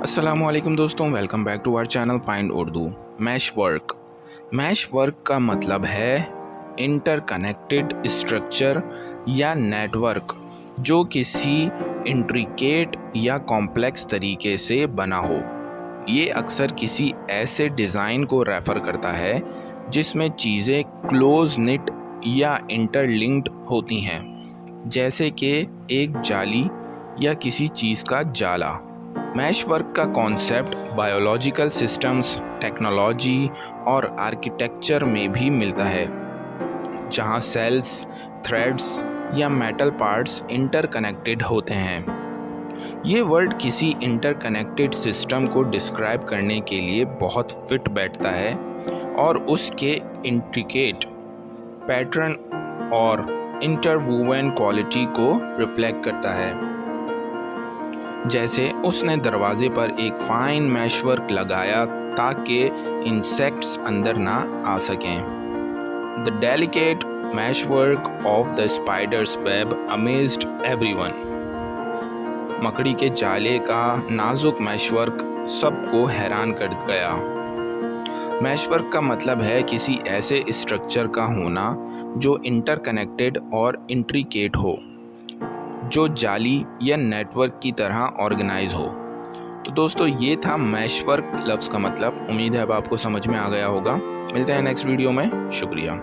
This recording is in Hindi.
अस्सलामुअलैकुम दोस्तों, welcome back to our channel find Urdu. Mesh work का मतलब है इंटरकनेक्टेड स्ट्रक्चर या नेटवर्क जो किसी इंट्रिकेट या कॉम्प्लेक्स तरीके से बना हो। ये अक्सर किसी ऐसे डिज़ाइन को रेफ़र करता है जिसमें चीज़ें क्लोज निट या इंटरलिंक्ड होती हैं, जैसे कि एक जाली या किसी चीज़ का जाला। मैश वर्क का कॉन्सेप्ट बायोलॉजिकल सिस्टम्स, टेक्नोलॉजी और आर्किटेक्चर में भी मिलता है, जहां सेल्स, थ्रेड्स या मेटल पार्ट्स इंटरकनेक्टेड होते हैं। ये वर्ड किसी इंटरकनेक्टेड सिस्टम को डिस्क्राइब करने के लिए बहुत फिट बैठता है और उसके इंट्रिकेट पैटर्न और इंटरवूवन क्वालिटी को रिफ्लेक्ट करता है। जैसे उसने दरवाजे पर एक फाइन मैश वर्क लगाया ताकि इंसेक्ट्स अंदर ना आ सकें। The delicate mesh work of the spider's web amazed everyone. मकड़ी के जाले का नाजुक मैश वर्क सबको हैरान कर गया। मैश वर्क का मतलब है किसी ऐसे स्ट्रक्चर का होना जो इंटरकनेक्टेड और इंट्रिकेट हो, जो जाली या नेटवर्क की तरह ऑर्गेनाइज हो। तो दोस्तों, ये था मैश वर्क लफ्ज़ का मतलब। उम्मीद है अब आपको समझ में आ गया होगा। मिलते हैं नेक्स्ट वीडियो में। शुक्रिया।